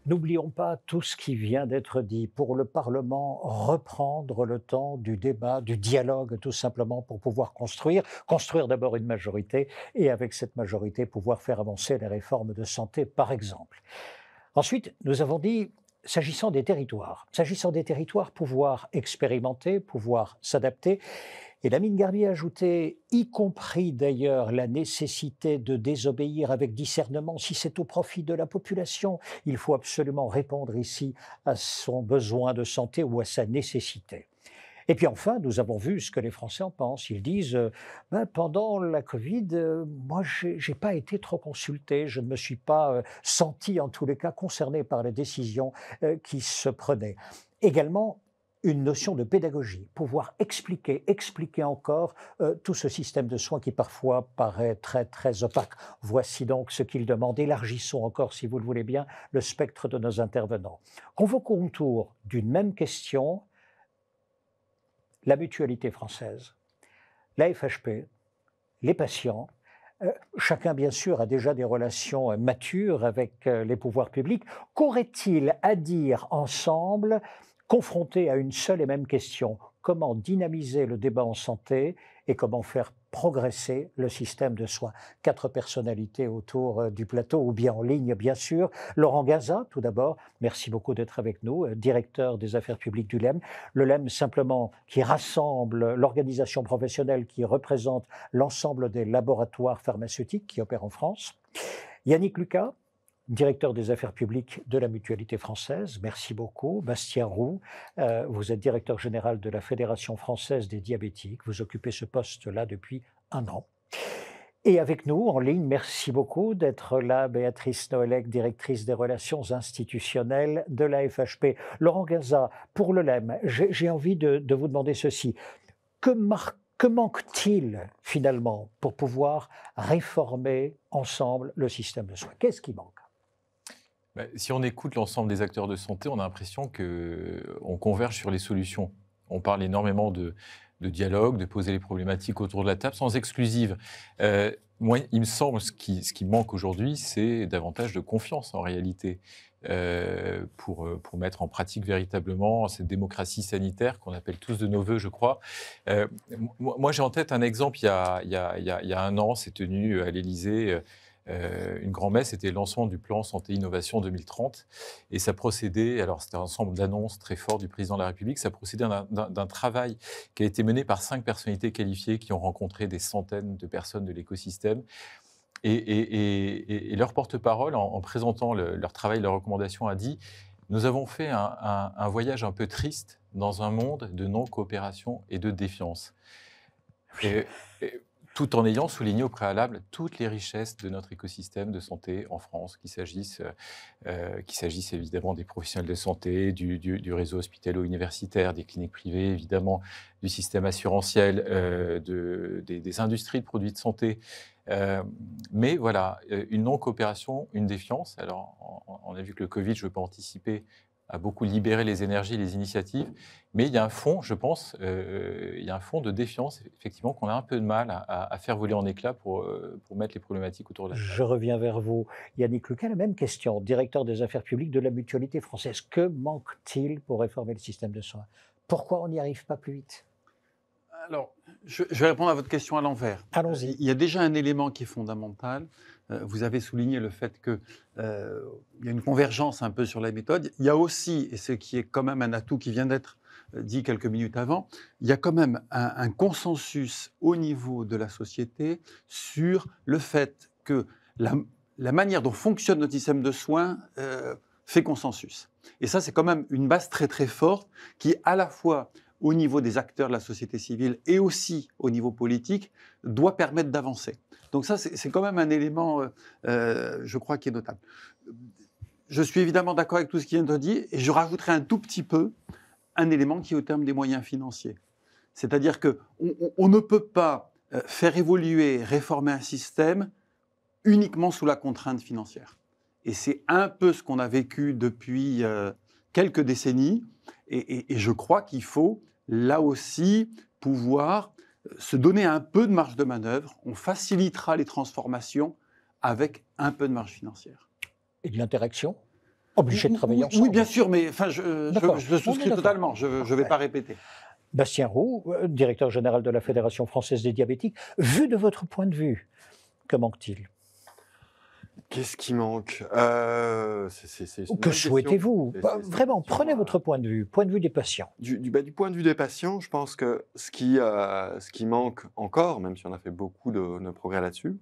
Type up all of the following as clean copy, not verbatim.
N'oublions pas tout ce qui vient d'être dit. Pour le Parlement, reprendre le temps du débat, du dialogue, tout simplement pour pouvoir construire. Construire d'abord une majorité et avec cette majorité pouvoir faire avancer les réformes de santé, par exemple. Ensuite, nous avons dit, s'agissant des territoires, pouvoir expérimenter, pouvoir s'adapter. Et Lamine Garbi a ajouté, y compris d'ailleurs la nécessité de désobéir avec discernement si c'est au profit de la population. Il faut absolument répondre ici à son besoin de santé ou à sa nécessité. Et puis enfin, nous avons vu ce que les Français en pensent. Ils disent pendant la Covid, moi, j'ai pas été trop consulté, je ne me suis pas senti, en tous les cas, concerné par les décisions qui se prenaient. Également, une notion de pédagogie, pouvoir expliquer encore tout ce système de soins qui parfois paraît très, très opaque. Voici donc ce qu'il demande. Élargissons encore, si vous le voulez bien, le spectre de nos intervenants. Convoquons autour d'une même question la mutualité française, la FHP, les patients. Chacun, bien sûr, a déjà des relations matures avec les pouvoirs publics. Qu'aurait-il à dire ensemble, confrontés à une seule et même question? Comment dynamiser le débat en santé et comment faire progresser le système de soins? Quatre personnalités autour du plateau ou bien en ligne, bien sûr. Laurent Gaza, tout d'abord, merci beaucoup d'être avec nous, directeur des affaires publiques du LEM. Le LEM, simplement, qui rassemble l'organisation professionnelle qui représente l'ensemble des laboratoires pharmaceutiques qui opèrent en France. Yannick Lucas, directeur des affaires publiques de la Mutualité française, merci beaucoup. Bastien Roux, vous êtes directeur général de la Fédération française des diabétiques. Vous occupez ce poste-là depuis 1 an. Et avec nous, en ligne, merci beaucoup d'être là, Béatrice Noëlec, directrice des relations institutionnelles de la FHP. Laurent Gaza, pour le LEM, j'ai envie de vous demander ceci. Que manque-t-il finalement pour pouvoir réformer ensemble le système de soins? Qu'est-ce qui manque? Si on écoute l'ensemble des acteurs de santé, on a l'impression qu'on converge sur les solutions. On parle énormément de dialogue, de poser les problématiques autour de la table, sans exclusive. Moi, il me semble ce qui manque aujourd'hui, c'est davantage de confiance en réalité, pour mettre en pratique véritablement cette démocratie sanitaire qu'on appelle tous de nos voeux, je crois. Moi, j'ai en tête un exemple, il y a 1 an, s'est tenu à l'Élysée une grand-messe, c'était le lancement du plan Santé Innovation 2030. Et ça procédait, alors c'était un ensemble d'annonces très fortes du président de la République, ça procédait d'un travail qui a été mené par 5 personnalités qualifiées qui ont rencontré des centaines de personnes de l'écosystème. Et leur porte-parole, en présentant leur travail, leurs recommandations, a dit: nous avons fait un voyage un peu triste dans un monde de non-coopération et de défiance. Et, tout en ayant souligné au préalable toutes les richesses de notre écosystème de santé en France, qu'il s'agisse évidemment des professionnels de santé, du réseau hospitalo-universitaire, des cliniques privées, évidemment du système assurantiel, des industries de produits de santé. Mais voilà, une non-coopération, une défiance. Alors, on a vu que le Covid, je ne veux pas anticiper, a beaucoup libéré les énergies, les initiatives, mais il y a un fond, je pense, il y a un fond de défiance, effectivement, qu'on a un peu de mal à faire voler en éclats pour mettre les problématiques autour de la Je table. reviens vers vous. Yannick Lucas, la même question, directeur des affaires publiques de la Mutualité française. Que manque-t-il pour réformer le système de soins? Pourquoi on n'y arrive pas plus vite? Alors, je vais répondre à votre question à l'envers. Allons-y. Il y a déjà un élément qui est fondamental. Vous avez souligné le fait qu'il y a une convergence un peu sur la méthode. Il y a aussi, et ce qui est quand même un atout qui vient d'être dit quelques minutes avant, il y a quand même un consensus au niveau de la société sur le fait que la manière dont fonctionne notre système de soins fait consensus. Et ça, c'est quand même une base très très forte qui, à la fois au niveau des acteurs de la société civile et aussi au niveau politique, doit permettre d'avancer. Donc ça, c'est quand même un élément, je crois, qui est notable. Je suis évidemment d'accord avec tout ce qui vient de dire, et je rajouterai un tout petit peu un élément qui est au terme des moyens financiers. C'est-à-dire qu'on ne peut pas faire évoluer, réformer un système uniquement sous la contrainte financière. Et c'est un peu ce qu'on a vécu depuis quelques décennies, et je crois qu'il faut, là aussi, pouvoir se donner un peu de marge de manœuvre. On facilitera les transformations avec un peu de marge financière. Et de l'interaction? Obligés de travailler ensemble. Oui, bien sûr, mais enfin, je souscris d'accord. totalement. Je ne vais pas répéter. Bastien Roux, directeur général de la Fédération française des diabétiques, vu de votre point de vue, que manque-t-il? Qu'est-ce qui manque? C'est une Que bonne question. souhaitez-vous? C'est une Vraiment, question, prenez votre point de vue des patients. Du point de vue des patients, je pense que ce qui manque encore, même si on a fait beaucoup de progrès là-dessus,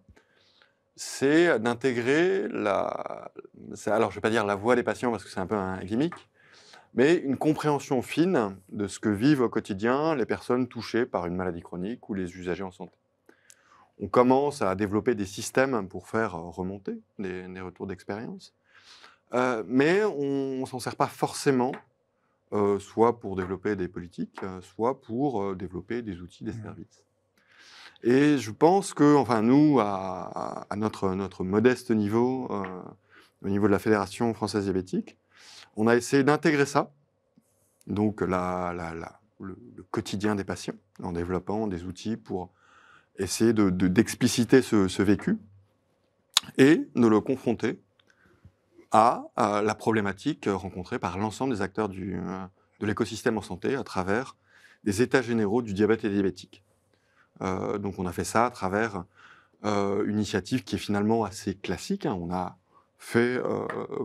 c'est d'intégrer alors je ne vais pas dire la voix des patients parce que c'est un peu un gimmick, mais une compréhension fine de ce que vivent au quotidien les personnes touchées par une maladie chronique ou les usagers en santé. On commence à développer des systèmes pour faire remonter des retours d'expérience, mais on ne s'en sert pas forcément, soit pour développer des politiques, soit pour développer des outils, des services. Et je pense que, enfin, nous, à notre modeste niveau, au niveau de la Fédération française diabétique, on a essayé d'intégrer ça, donc le quotidien des patients, en développant des outils pour essayer d'expliciter ce vécu et de le confronter à la problématique rencontrée par l'ensemble des acteurs de l'écosystème en santé à travers des états généraux du diabète et des diabétiques. Donc on a fait ça à travers une initiative qui est finalement assez classique. On a fait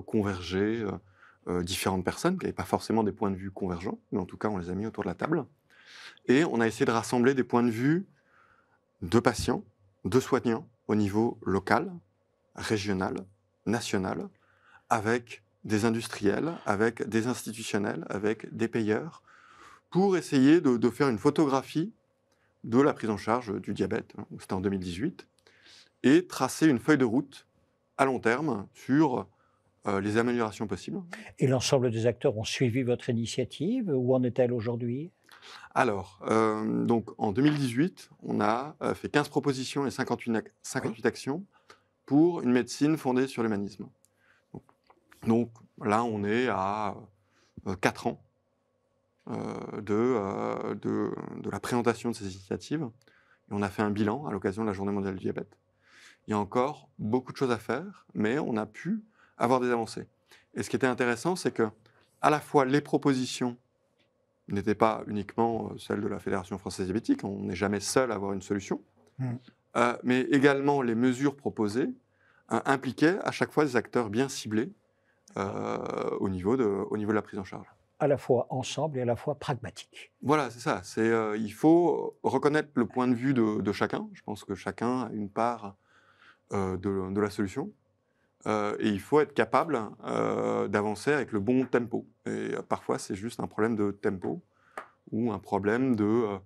converger différentes personnes qui n'avaient pas forcément des points de vue convergents, mais en tout cas on les a mis autour de la table. Et on a essayé de rassembler des points de vue de patients, de soignants au niveau local, régional, national, avec des industriels, avec des institutionnels, avec des payeurs, pour essayer de faire une photographie de la prise en charge du diabète, c'était en 2018, et tracer une feuille de route à long terme sur les améliorations possibles. Et l'ensemble des acteurs ont suivi votre initiative? Où en est-elle aujourd'hui? Alors, donc en 2018, on a fait 15 propositions et 58 actions pour une médecine fondée sur l'humanisme. Donc là, on est à 4 ans de la présentation de ces initiatives. Et on a fait un bilan à l'occasion de la Journée mondiale du diabète. Il y a encore beaucoup de choses à faire, mais on a pu avoir des avancées. Et ce qui était intéressant, c'est que à la fois les propositions n'étaient pas uniquement celles de la Fédération française diabétique, on n'est jamais seul à avoir une solution, mais également les mesures proposées impliquaient à chaque fois des acteurs bien ciblés au niveau de la prise en charge. À la fois ensemble et à la fois pragmatique. Voilà, c'est ça. Il faut reconnaître le point de vue de chacun. Je pense que chacun a une part de la solution. Et il faut être capable d'avancer avec le bon tempo. Et parfois, c'est juste un problème de tempo ou un problème de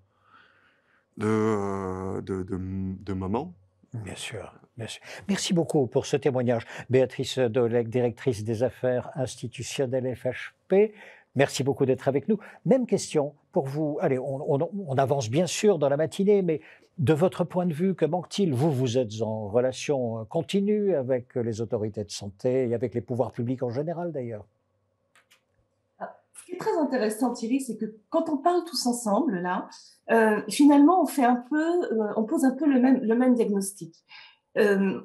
moment. Bien sûr, bien sûr. Merci beaucoup pour ce témoignage. Béatrice Doleg, directrice des affaires institutionnelles FHP. Merci beaucoup d'être avec nous. Même question pour vous. Allez, on avance bien sûr dans la matinée, mais de votre point de vue, que manque-t-il? Vous êtes en relation continue avec les autorités de santé et avec les pouvoirs publics en général d'ailleurs. Ce qui est très intéressant, Thierry, c'est que quand on parle tous ensemble, là, finalement, on pose un peu le même diagnostic.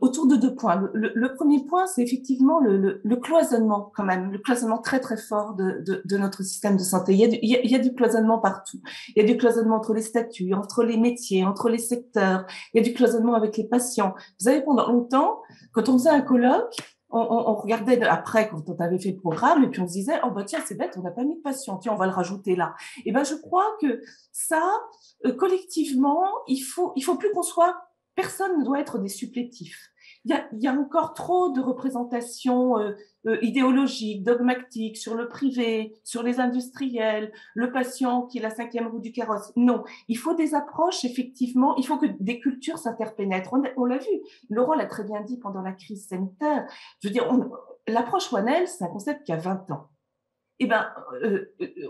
Autour de 2 points. Le premier point, c'est effectivement le cloisonnement, quand même, le cloisonnement très très fort de notre système de santé. Il y a du cloisonnement partout. Il y a du cloisonnement entre les statuts, entre les métiers, entre les secteurs. Il y a du cloisonnement avec les patients. Vous savez, pendant longtemps, quand on faisait un colloque, on regardait après quand on avait fait le programme et puis on se disait oh bah tiens c'est bête, on n'a pas mis de patient, tiens on va le rajouter là. Et ben je crois que ça collectivement il faut plus qu'on soit, personne ne doit être des supplétifs. Il y a encore trop de représentations idéologiques, dogmatiques sur le privé, sur les industriels, le patient qui est la 5e roue du carrosse. Non, il faut des approches, effectivement, il faut que des cultures s'interpénètrent. On l'a vu, Laurent l'a très bien dit pendant la crise sanitaire. Je veux dire, l'approche One Health, c'est un concept qui a 20 ans. eh ben,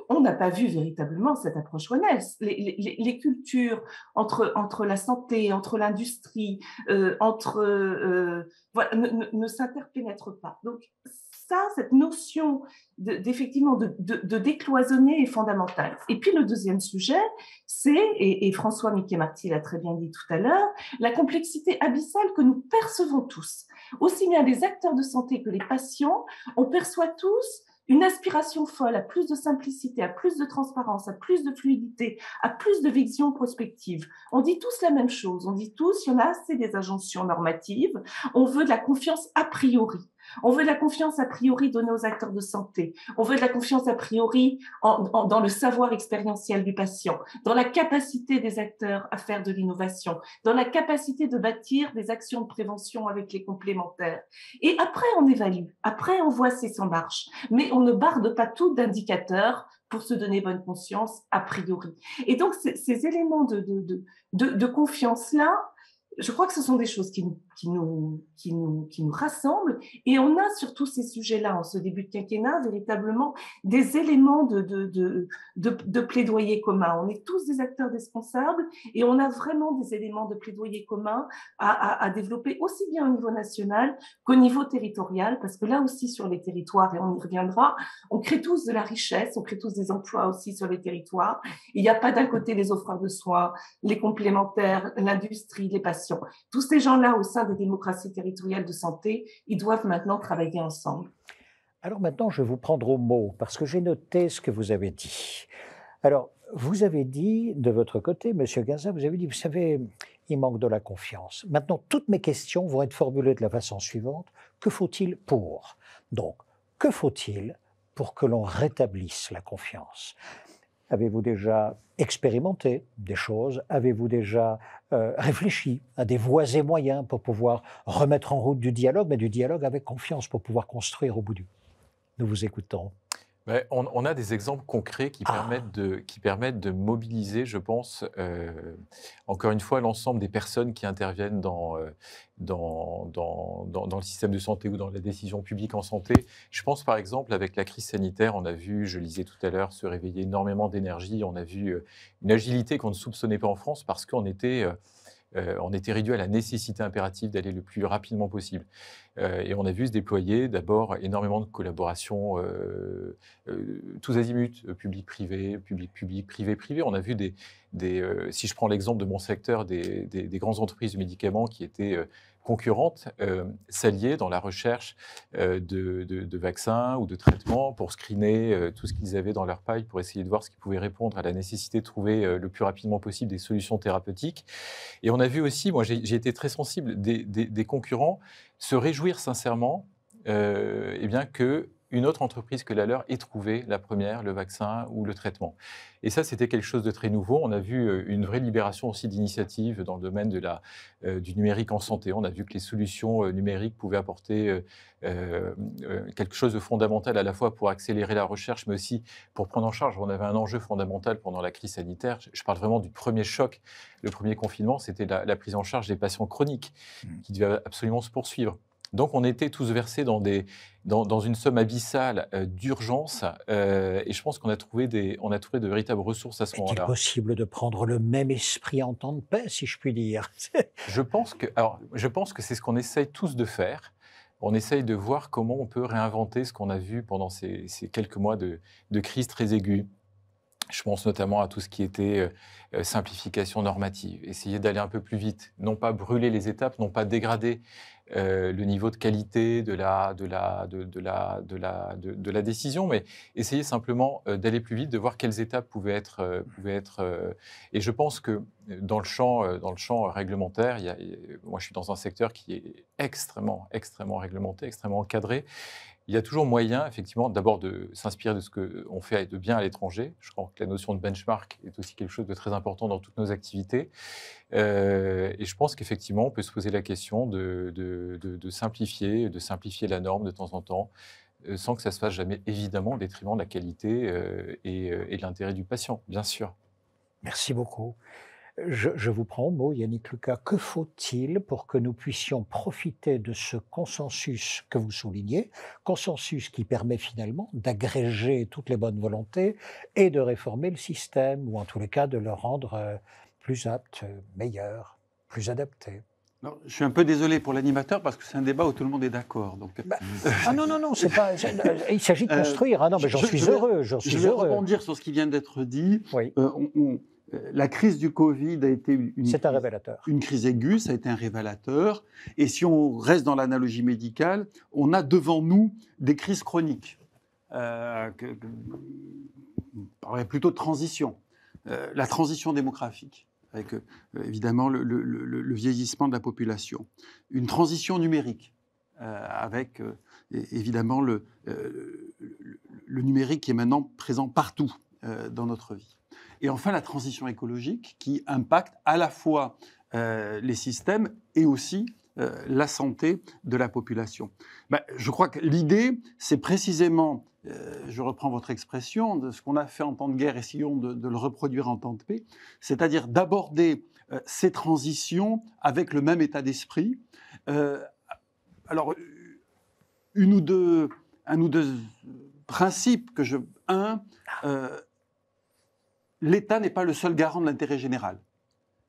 on n'a pas vu véritablement cette approche One Health. Les cultures entre la santé, entre l'industrie, voilà, ne s'interpénètrent pas. Donc, ça, cette notion d'effectivement de décloisonner est fondamentale. Et puis le deuxième sujet, c'est, et François Mickey-Marty l'a très bien dit tout à l'heure, la complexité abyssale que nous percevons tous. Aussi bien les acteurs de santé que les patients, on perçoit tous une aspiration folle à plus de simplicité, à plus de transparence, à plus de fluidité, à plus de vision prospective. On dit tous la même chose. On dit tous, il y en a assez des injonctions normatives. On veut de la confiance a priori. On veut de la confiance a priori donnée aux acteurs de santé. On veut de la confiance a priori dans le savoir expérientiel du patient, dans la capacité des acteurs à faire de l'innovation, dans la capacité de bâtir des actions de prévention avec les complémentaires. Et après, on évalue. Après, on voit si ça marche. Mais on ne barde pas tout d'indicateurs pour se donner bonne conscience a priori. Et donc, ces éléments de confiance-là, je crois que ce sont des choses qui nous rassemblent. Et on a sur tous ces sujets-là, en ce début de quinquennat, véritablement des éléments de plaidoyer commun. On est tous des acteurs responsables et on a vraiment des éléments de plaidoyer commun à développer aussi bien au niveau national qu'au niveau territorial, parce que là aussi, sur les territoires, et on y reviendra, on crée tous de la richesse, on crée tous des emplois aussi sur les territoires. Il n'y a pas d'un côté les offreurs de soins, les complémentaires, l'industrie, les patients. Tous ces gens-là, au sein des démocraties territoriales de santé, ils doivent maintenant travailler ensemble. Alors maintenant, je vais vous prendre au mot, parce que j'ai noté ce que vous avez dit. Alors, vous avez dit, de votre côté, Monsieur Gaza, vous avez dit, vous savez, il manque de la confiance. Maintenant, toutes mes questions vont être formulées de la façon suivante. Que faut-il pour? Donc, que faut-il pour que l'on rétablisse la confiance? Avez-vous déjà expérimenté des choses? Avez-vous déjà réfléchi à des voies et moyens pour pouvoir remettre en route du dialogue, mais du dialogue avec confiance, pour pouvoir construire au bout du... Nous vous écoutons. On a des exemples concrets qui permettent de mobiliser, je pense, encore une fois, l'ensemble des personnes qui interviennent dans le système de santé ou dans la décision publique en santé. Je pense par exemple, avec la crise sanitaire, on a vu, je lisais tout à l'heure, se réveiller énormément d'énergie. On a vu une agilité qu'on ne soupçonnait pas en France parce qu'on était réduit à la nécessité impérative d'aller le plus rapidement possible. Et on a vu se déployer d'abord énormément de collaborations tous azimuts, public-privé, public-public, privé-privé. On a vu si je prends l'exemple de mon secteur, des grandes entreprises de médicaments qui étaient concurrentes, s'allier dans la recherche de vaccins ou de traitements pour screener tout ce qu'ils avaient dans leur paille, pour essayer de voir ce qui pouvait répondre à la nécessité de trouver le plus rapidement possible des solutions thérapeutiques. Et on a vu aussi, moi j'ai été très sensible, des concurrents se réjouir sincèrement qu'une autre entreprise que la leur ait trouvé la première, le vaccin ou le traitement. Et ça, c'était quelque chose de très nouveau. On a vu une vraie libération aussi d'initiatives dans le domaine du numérique en santé. On a vu que les solutions numériques pouvaient apporter quelque chose de fondamental à la fois pour accélérer la recherche, mais aussi pour prendre en charge. On avait un enjeu fondamental pendant la crise sanitaire. Je parle vraiment du premier choc. Le premier confinement, c'était la prise en charge des patients chroniques qui devait absolument se poursuivre. Donc, on était tous versés dans une somme abyssale d'urgence, et je pense qu'on a trouvé de véritables ressources à ce moment-là. Est-il possible de prendre le même esprit en temps de paix, si je puis dire? Je pense que c'est ce qu'on essaye tous de faire. On essaye de voir comment on peut réinventer ce qu'on a vu pendant ces quelques mois de crise très aiguë. Je pense notamment à tout ce qui était simplification normative, essayer d'aller un peu plus vite, non pas brûler les étapes, non pas dégrader le niveau de qualité de la décision, mais essayer simplement d'aller plus vite, de voir quelles étapes pouvaient être. Et je pense que dans le champ réglementaire, moi je suis dans un secteur qui est extrêmement réglementé, extrêmement encadré. Il y a toujours moyen, effectivement, d'abord de s'inspirer de ce qu'on fait de bien à l'étranger. Je crois que la notion de benchmark est aussi quelque chose de très important dans toutes nos activités. Et je pense qu'effectivement, on peut se poser la question de simplifier la norme de temps en temps, sans que ça se fasse jamais, évidemment, au détriment de la qualité et de l'intérêt du patient, bien sûr. Merci beaucoup. Je vous prends au mot, Yannick Lucas. Que faut-il pour que nous puissions profiter de ce consensus que vous soulignez, consensus qui permet finalement d'agréger toutes les bonnes volontés et de réformer le système, ou en tous les cas de le rendre plus apte, meilleur, plus adapté? Alors, je suis un peu désolé pour l'animateur parce que c'est un débat où tout le monde est d'accord. Donc, Ah non, non, non, c'est pas, il s'agit de construire. Ah non, mais j'en suis heureux, j'en suis je vais heureux. rebondir sur ce qui vient d'être dit. Oui, La crise du Covid a été c'est un révélateur. une crise aiguë, ça a été un révélateur. Et si on reste dans l'analogie médicale, on a devant nous des crises chroniques. On parlerait plutôt de transition. La transition démographique, avec évidemment le vieillissement de la population. Une transition numérique, avec évidemment le numérique qui est maintenant présent partout dans notre vie. Et enfin, la transition écologique qui impacte à la fois les systèmes et aussi la santé de la population. Je crois que l'idée, c'est précisément, je reprends votre expression, de ce qu'on a fait en temps de guerre, essayons de le reproduire en temps de paix, c'est-à-dire d'aborder ces transitions avec le même état d'esprit. Alors, un ou deux principes que je... l'État n'est pas le seul garant de l'intérêt général.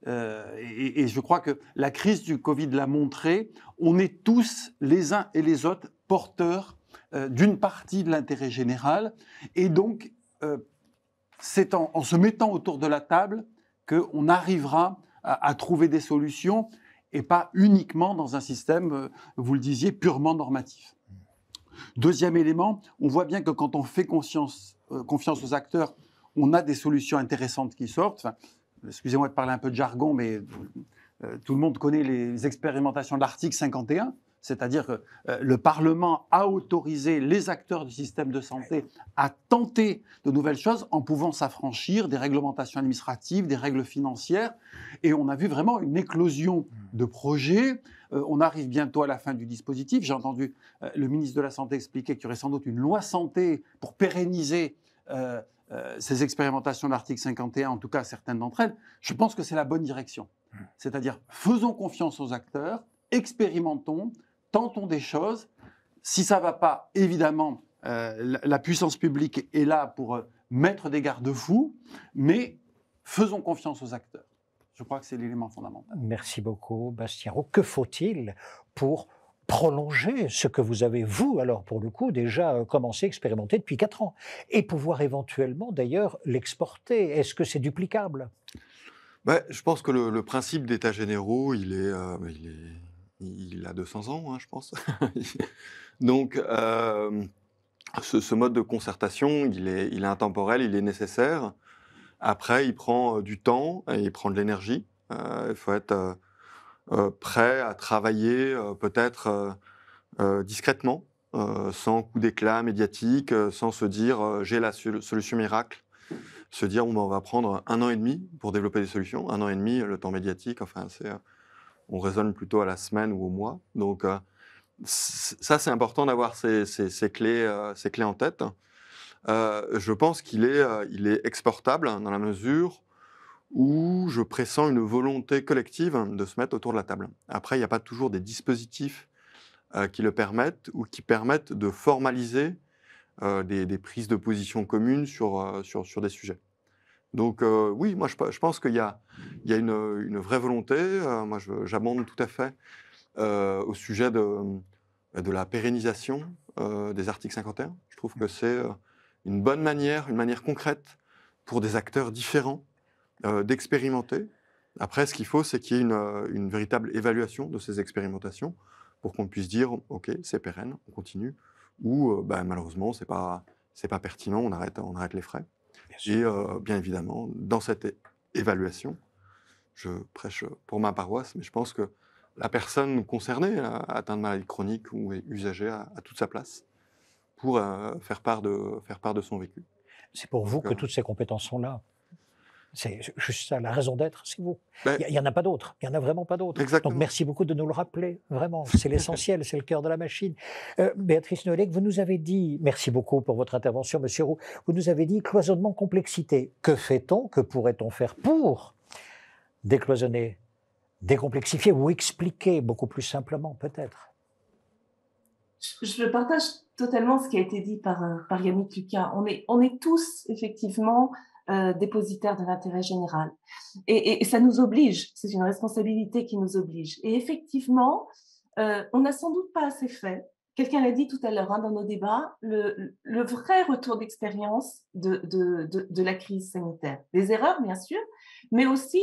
Et je crois que la crise du Covid l'a montré, on est tous, les uns et les autres, porteurs d'une partie de l'intérêt général. Et donc, c'est en se mettant autour de la table qu'on arrivera à trouver des solutions et pas uniquement dans un système, vous le disiez, purement normatif. Deuxième élément, on voit bien que quand on fait confiance aux acteurs, on a des solutions intéressantes qui sortent. Enfin, excusez-moi de parler un peu de jargon, mais tout le monde connaît les expérimentations de l'article 51, c'est-à-dire que le Parlement a autorisé les acteurs du système de santé à tenter de nouvelles choses en pouvant s'affranchir des réglementations administratives, des règles financières. Et on a vu vraiment une éclosion de projets. On arrive bientôt à la fin du dispositif. J'ai entendu le ministre de la Santé expliquer qu'il y aurait sans doute une loi santé pour pérenniser ces expérimentations de l'article 51, en tout cas certaines d'entre elles. Je pense que c'est la bonne direction. C'est-à-dire, faisons confiance aux acteurs, expérimentons, tentons des choses. Si ça ne va pas, évidemment, la puissance publique est là pour mettre des garde-fous, mais faisons confiance aux acteurs. Je crois que c'est l'élément fondamental. Merci beaucoup, Bastien Roux. Que faut-il pour prolonger ce que vous avez, vous, alors pour le coup, déjà commencé à expérimenter depuis 4 ans, et pouvoir éventuellement, d'ailleurs, l'exporter? Est-ce que c'est duplicable? Je pense que le principe d'états généraux, il a 200 ans, hein, je pense. Donc, ce mode de concertation, il est intemporel, il est nécessaire. Après, il prend du temps et il prend de l'énergie. Il faut être prêt à travailler peut-être discrètement, sans coup d'éclat médiatique, sans se dire j'ai la solution miracle. Se dire on va prendre 1 an et demi pour développer des solutions. 1 an et demi, le temps médiatique, enfin, on raisonne plutôt à la semaine ou au mois. Donc ça, c'est important d'avoir ces clés en tête. Je pense qu'il est exportable dans la mesure où je pressens une volonté collective de se mettre autour de la table. Après, il n'y a pas toujours des dispositifs qui le permettent ou qui permettent de formaliser des prises de position communes sur des sujets. Donc oui, moi je pense qu'il y a une vraie volonté. Moi j'abonde tout à fait au sujet de la pérennisation des articles 51. Je trouve que c'est une bonne manière, une manière concrète pour des acteurs différents d'expérimenter. Après, ce qu'il faut, c'est qu'il y ait une véritable évaluation de ces expérimentations pour qu'on puisse dire « Ok, c'est pérenne, on continue » ou malheureusement, c'est pas pertinent, on arrête les frais. Et bien évidemment, dans cette évaluation, je prêche pour ma paroisse, mais je pense que la personne concernée, atteinte de maladie chronique ou usagée, a toute sa place pour faire part de son vécu. C'est pour vous que toutes ces compétences sont là. C'est juste ça, la raison d'être, c'est vous. Il n'y en a pas d'autres, il n'y en a vraiment pas d'autres. Exactement. Donc merci beaucoup de nous le rappeler, vraiment, c'est l'essentiel, c'est le cœur de la machine. Béatrice Noëllec, vous nous avez dit, merci beaucoup pour votre intervention, Monsieur Roux, vous nous avez dit cloisonnement, complexité. Que fait-on, que pourrait-on faire pour décloisonner, décomplexifier ou expliquer beaucoup plus simplement, peut-être? Je partage totalement ce qui a été dit par Yannick Lucas. On est tous, effectivement, dépositaires de l'intérêt général. Et ça nous oblige, c'est une responsabilité qui nous oblige. Et effectivement, on n'a sans doute pas assez fait. Quelqu'un l'a dit tout à l'heure dans nos débats, le vrai retour d'expérience de la crise sanitaire. Des erreurs, bien sûr, mais aussi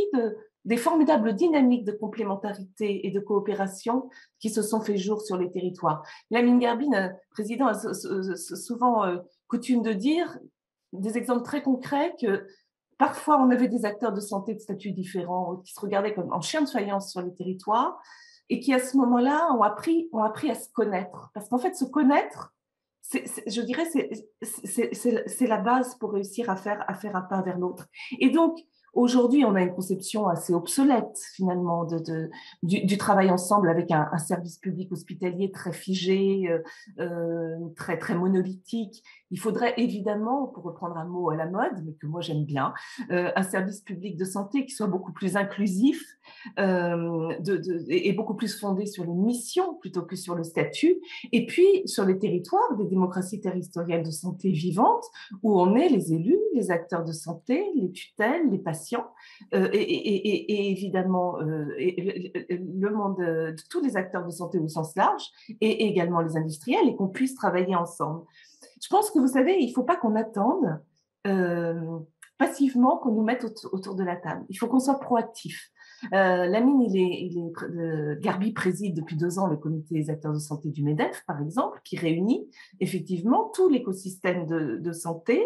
des formidables dynamiques de complémentarité et de coopération qui se sont fait jour sur les territoires. Lamine Garbine, président, a souvent coutume de dire des exemples très concrets que parfois on avait des acteurs de santé de statuts différents qui se regardaient comme en chiens de faïence sur les territoires et qui à ce moment-là ont appris à se connaître. Parce qu'en fait, se connaître, je dirais, c'est la base pour réussir à faire un pas vers l'autre. Et donc, aujourd'hui, on a une conception assez obsolète, finalement, du travail ensemble avec un service public hospitalier très figé, très, très monolithique. Il faudrait évidemment, pour reprendre un mot à la mode, mais que moi j'aime bien, un service public de santé qui soit beaucoup plus inclusif et beaucoup plus fondé sur les missions plutôt que sur le statut. Et puis, sur les territoires, des démocraties territoriales de santé vivantes, où on est les élus, les acteurs de santé, les tutelles, les patients, et évidemment le monde de tous les acteurs de santé au sens large, et également les industriels, et qu'on puisse travailler ensemble. Je pense que, vous savez, il ne faut pas qu'on attende passivement qu'on nous mette autour de la table. Il faut qu'on soit proactif. Lamine, Garbi préside depuis 2 ans le comité des acteurs de santé du MEDEF, par exemple, qui réunit effectivement tout l'écosystème de santé.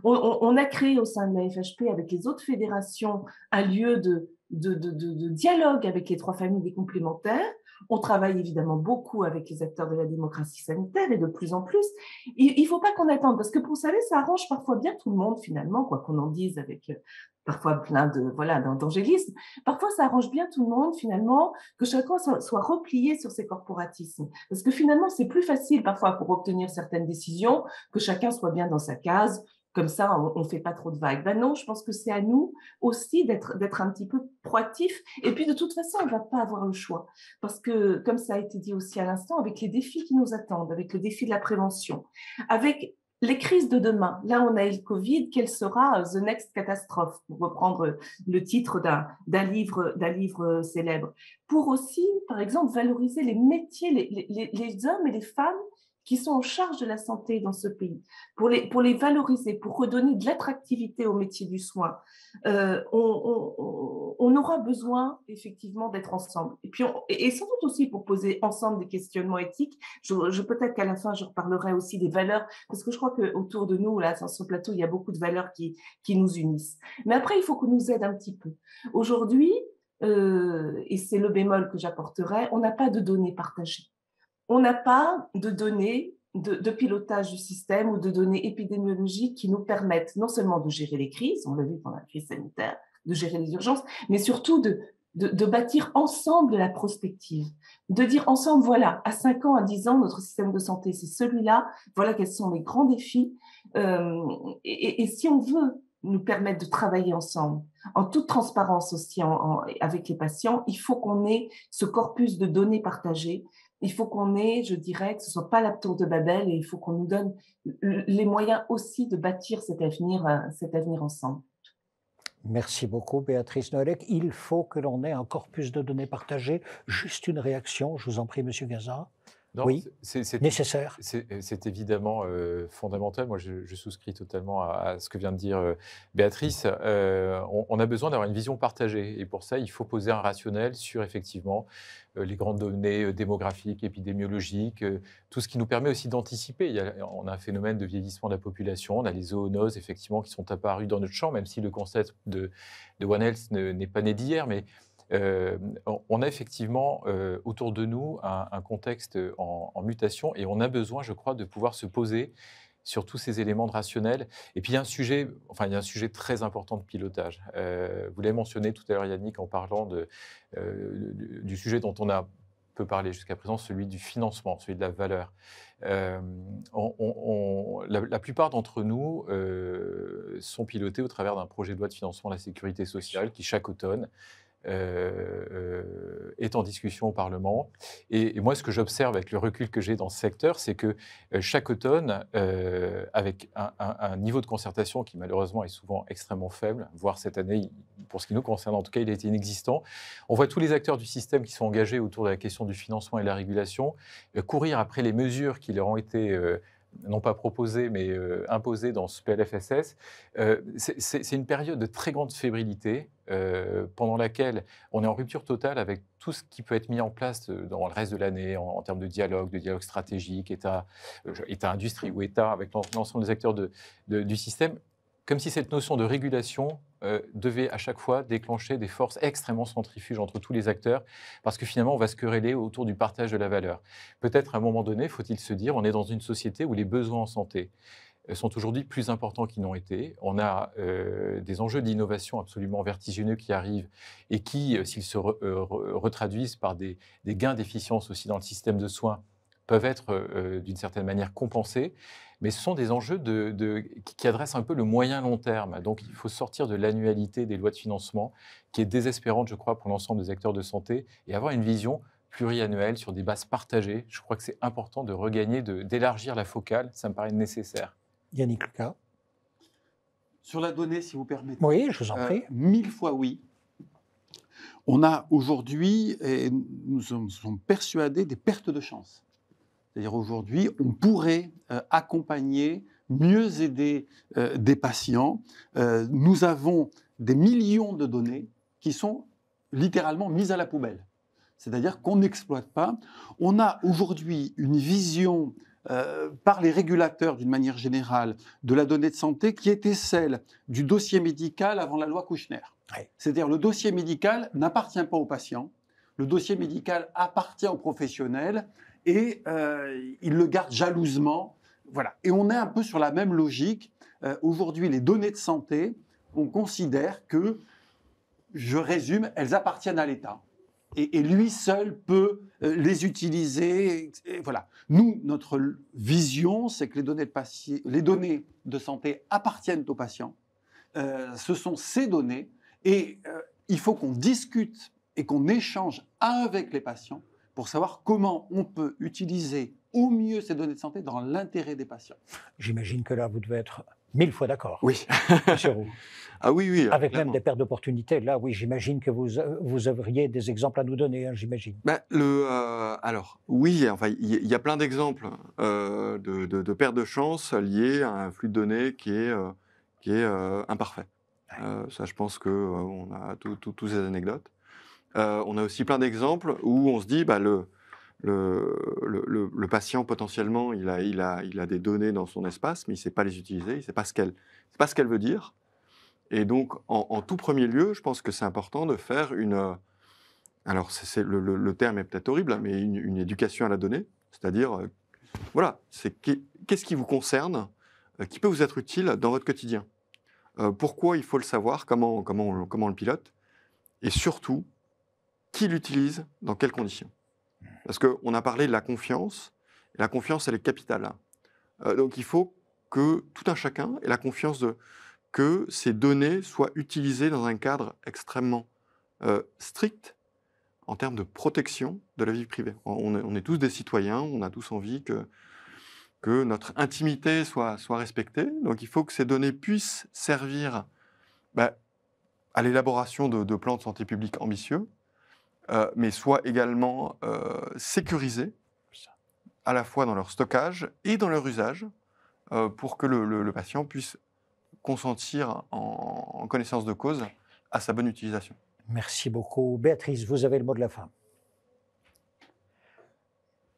On a créé au sein de la FHP, avec les autres fédérations, un lieu de dialogue avec les 3 familles des complémentaires. On travaille évidemment beaucoup avec les acteurs de la démocratie sanitaire et de plus en plus. Il ne faut pas qu'on attende, parce que vous savez, ça arrange parfois bien tout le monde finalement, quoi qu'on en dise avec parfois plein d'angélisme. Parfois, ça arrange bien tout le monde finalement que chacun soit replié sur ses corporatismes. Parce que finalement, c'est plus facile parfois pour obtenir certaines décisions que chacun soit bien dans sa case. Comme ça, on ne fait pas trop de vagues. Ben non, je pense que c'est à nous aussi d'être un petit peu proactifs. Et puis, de toute façon, on ne va pas avoir le choix. Parce que, comme ça a été dit aussi à l'instant, avec les défis qui nous attendent, avec le défi de la prévention, avec les crises de demain, là, on a eu le Covid, quelle sera the next catastrophe, pour reprendre le titre d'un livre célèbre. Pour aussi, par exemple, valoriser les métiers, les hommes et les femmes qui sont en charge de la santé dans ce pays, pour les valoriser, pour redonner de l'attractivité au métier du soin. On aura besoin effectivement d'être ensemble. Et puis et sans doute aussi pour poser ensemble des questionnements éthiques. Peut-être qu'à la fin, je reparlerai aussi des valeurs, parce que je crois qu'autour de nous, là, sur ce plateau, il y a beaucoup de valeurs qui nous unissent. Mais après, il faut qu'on nous aide un petit peu. Aujourd'hui, et c'est le bémol que j'apporterai, on n'a pas de données partagées. On n'a pas de données de pilotage du système ou de données épidémiologiques qui nous permettent non seulement de gérer les crises, on l'a vu pendant la crise sanitaire, de gérer les urgences, mais surtout de bâtir ensemble la prospective, de dire ensemble, voilà, à 5 ans, à 10 ans, notre système de santé, c'est celui-là, voilà quels sont les grands défis. Et si on veut nous permettre de travailler ensemble, en toute transparence aussi avec les patients, il faut qu'on ait ce corpus de données partagées. Il faut qu'on ait, je dirais, que ce ne soit pas la tour de Babel, et il faut qu'on nous donne les moyens aussi de bâtir cet avenir ensemble. Merci beaucoup, Béatrice Noëllec. Il faut que l'on ait un corpus de données partagées. Juste une réaction, je vous en prie, Monsieur Gazan. Non, oui, nécessaire. C'est évidemment fondamental. Moi, je souscris totalement à ce que vient de dire Béatrice. On a besoin d'avoir une vision partagée. Et pour ça, il faut poser un rationnel sur, effectivement, les grandes données démographiques, épidémiologiques, tout ce qui nous permet aussi d'anticiper. On a un phénomène de vieillissement de la population. On a les zoonoses, effectivement, qui sont apparues dans notre champ, même si le concept de One Health n'est pas né d'hier. Mais on a effectivement autour de nous un contexte en mutation, et on a besoin, je crois, de pouvoir se poser sur tous ces éléments de rationnel. Et puis il y a un sujet très important de pilotage. Vous l'avez mentionné tout à l'heure, Yannick, en parlant du sujet dont on a peu parlé jusqu'à présent, celui du financement, celui de la valeur. La plupart d'entre nous sont pilotés au travers d'un projet de loi de financement de la sécurité sociale qui, chaque automne, est en discussion au Parlement. Et moi, ce que j'observe avec le recul que j'ai dans ce secteur, c'est que chaque automne, avec un niveau de concertation qui malheureusement est souvent extrêmement faible, voire cette année, pour ce qui nous concerne en tout cas, il a été inexistant, on voit tous les acteurs du système qui sont engagés autour de la question du financement et de la régulation courir après les mesures qui leur ont été non pas proposées, mais imposées dans ce PLFSS. C'est une période de très grande fébrilité pendant laquelle on est en rupture totale avec tout ce qui peut être mis en place dans le reste de l'année en termes de dialogue stratégique, État-industrie ou État, avec l'ensemble des acteurs du système, comme si cette notion de régulation devait à chaque fois déclencher des forces extrêmement centrifuges entre tous les acteurs, parce que finalement, on va se quereller autour du partage de la valeur. Peut-être à un moment donné, faut-il se dire, on est dans une société où les besoins en santé sont aujourd'hui plus importants qu'ils n'ont été. On a des enjeux d'innovation absolument vertigineux qui arrivent et qui, s'ils se retraduisent par des gains d'efficience aussi dans le système de soins, peuvent être d'une certaine manière compensés. Mais ce sont des enjeux qui adressent un peu le moyen-long terme. Donc, il faut sortir de l'annualité des lois de financement, qui est désespérante, je crois, pour l'ensemble des acteurs de santé, et avoir une vision pluriannuelle sur des bases partagées. Je crois que c'est important de regagner, d'élargir la focale. Ça me paraît nécessaire. Yannick Lucas. Sur la donnée, si vous permettez. Oui, je vous en prie. 1000 fois oui. On a aujourd'hui, et nous sommes persuadés, des pertes de chance. C'est-à-dire aujourd'hui, on pourrait accompagner, mieux aider des patients. Nous avons des millions de données qui sont littéralement mises à la poubelle. C'est-à-dire qu'on n'exploite pas. On a aujourd'hui une vision par les régulateurs, d'une manière générale, de la donnée de santé qui était celle du dossier médical avant la loi Kouchner. Oui. C'est-à-dire le dossier médical n'appartient pas aux patients, le dossier médical appartient aux professionnels et ils le gardent jalousement. Voilà. Et on est un peu sur la même logique. Aujourd'hui, les données de santé, on considère que, je résume, elles appartiennent à l'État. Et lui seul peut les utiliser. Et voilà. Nous, notre vision, c'est que les données de santé appartiennent aux patients. Ce sont ces données. Et il faut qu'on discute et qu'on échange avec les patients pour savoir comment on peut utiliser au mieux ces données de santé dans l'intérêt des patients. J'imagine que là, vous devez être 1000 fois d'accord. Oui. Monsieur Roux. Ah oui, oui. Avec clairement. même des pertes d'opportunités. Là, oui, j'imagine que vous auriez des exemples à nous donner, hein, j'imagine. Alors, oui, enfin, il y a plein d'exemples de pertes de chance liées à un flux de données qui est imparfait. Ça, je pense qu'on a tous ces anecdotes. On a aussi plein d'exemples où on se dit, le patient, potentiellement, il a des données dans son espace, mais il ne sait pas les utiliser, il ne sait pas ce qu'elle veut dire. Et donc, en tout premier lieu, je pense que c'est important de faire alors, le terme est peut-être horrible, mais une éducation à la donnée. C'est-à-dire, voilà, qu'est-ce qui vous concerne, qui peut vous être utile dans votre quotidien. Pourquoi il faut le savoir, comment on le pilote, et surtout, qui l'utilise, dans quelles conditions. Parce qu'on a parlé de la confiance, et la confiance, elle est capitale. Donc, il faut que tout un chacun ait la confiance que ces données soient utilisées dans un cadre extrêmement strict en termes de protection de la vie privée. On est tous des citoyens, on a tous envie que notre intimité soit respectée. Donc il faut que ces données puissent servir à l'élaboration de plans de santé publique ambitieux, mais soient également sécurisées, à la fois dans leur stockage et dans leur usage, pour que le patient puisse consentir en connaissance de cause à sa bonne utilisation. Merci beaucoup. Béatrice, vous avez le mot de la fin.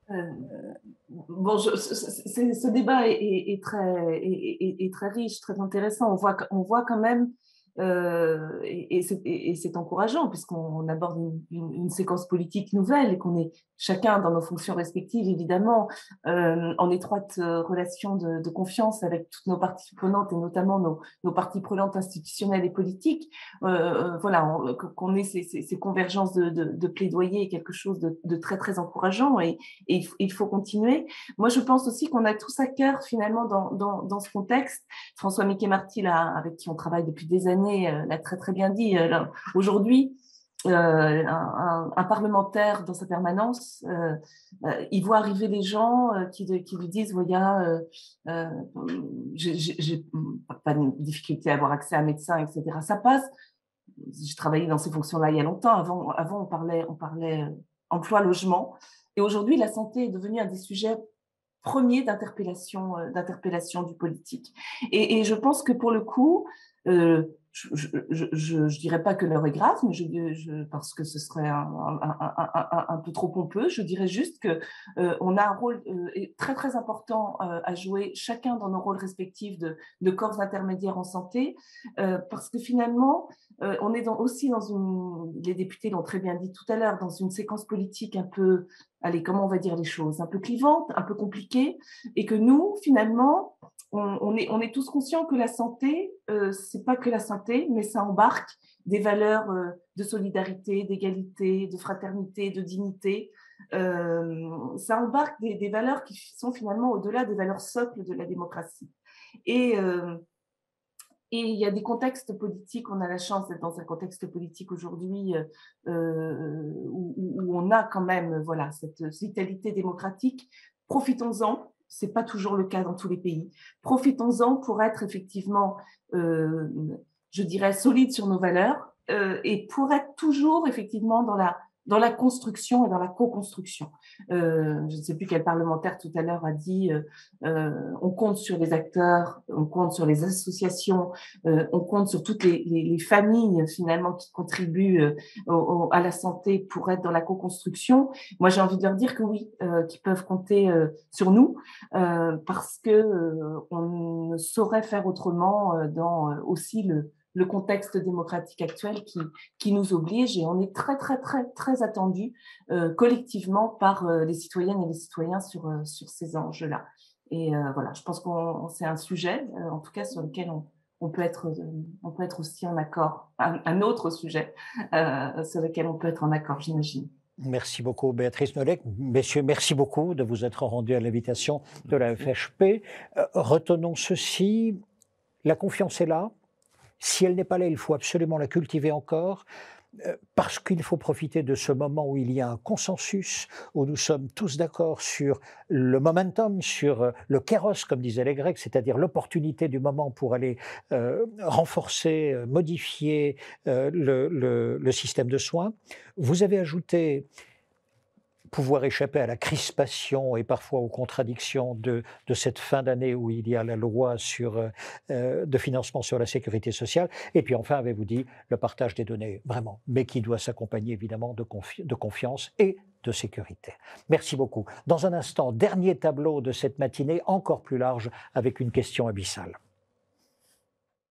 Ce débat est très riche, très intéressant. On voit quand même, et c'est encourageant, puisqu'on aborde une séquence politique nouvelle et qu'on est chacun dans nos fonctions respectives, évidemment, en étroite relation de confiance avec toutes nos parties prenantes et notamment nos parties prenantes institutionnelles et politiques. Voilà, qu'on ait ces convergences de plaidoyer est quelque chose de très, très encourageant et il faut continuer. Moi, je pense aussi qu'on a tous à cœur, finalement, dans ce contexte. François Miquet-Marty, avec qui on travaille depuis des années, l'a très, très bien dit. Aujourd'hui, un parlementaire dans sa permanence, il voit arriver des gens qui lui disent voilà, j'ai pas de difficulté à avoir accès à un médecin, etc. Ça passe. J'ai travaillé dans ces fonctions-là il y a longtemps. Avant on parlait emploi, logement. Et aujourd'hui, la santé est devenue un des sujets premiers d'interpellation du politique. Et je pense que pour le coup, je dirais pas que l'heure est grave, mais parce que ce serait un peu trop pompeux. Je dirais juste que on a un rôle très très important à jouer, chacun dans nos rôles respectifs de corps intermédiaires en santé, parce que finalement, on est aussi les députés l'ont très bien dit tout à l'heure, dans une séquence politique un peu, allez, comment on va dire les choses, un peu clivante, un peu compliquée, et que nous, finalement, on est tous conscients que la santé, c'est pas que la santé, mais ça embarque des valeurs de solidarité, d'égalité, de fraternité, de dignité. Ça embarque des valeurs qui sont finalement au-delà des valeurs socles de la démocratie. Et il y a des contextes politiques, on a la chance d'être dans un contexte politique aujourd'hui où on a quand même voilà, cette vitalité démocratique. Profitons-en. Ce n'est pas toujours le cas dans tous les pays. Profitons-en pour être effectivement, je dirais, solide sur nos valeurs et pour être toujours effectivement dans la construction et dans la co-construction. Je ne sais plus quel parlementaire tout à l'heure a dit on compte sur les acteurs, on compte sur les associations, on compte sur toutes les familles finalement qui contribuent à la santé pour être dans la co-construction. Moi, j'ai envie de leur dire que oui, qu'ils peuvent compter sur nous parce que on ne saurait faire autrement dans aussi le contexte démocratique actuel qui nous oblige et on est très, très, très, très attendu collectivement par les citoyennes et les citoyens sur ces enjeux-là. Et voilà, je pense que c'est un sujet, en tout cas, sur lequel on peut être aussi en accord. Un autre sujet sur lequel on peut être en accord, j'imagine. Merci beaucoup, Béatrice Nollet. Messieurs, merci beaucoup de vous être rendus à l'invitation de la FHP. Retenons ceci, la confiance est là. Si elle n'est pas là, il faut absolument la cultiver encore, parce qu'il faut profiter de ce moment où il y a un consensus, où nous sommes tous d'accord sur le momentum, sur le kéros, comme disaient les Grecs, c'est-à-dire l'opportunité du moment pour aller renforcer, modifier le système de soins. Vous avez ajouté pouvoir échapper à la crispation et parfois aux contradictions de cette fin d'année où il y a la loi de financement sur la sécurité sociale. Et puis enfin, avez-vous dit, le partage des données, vraiment, mais qui doit s'accompagner évidemment de confiance et de sécurité. Merci beaucoup. Dans un instant, dernier tableau de cette matinée, encore plus large, avec une question abyssale.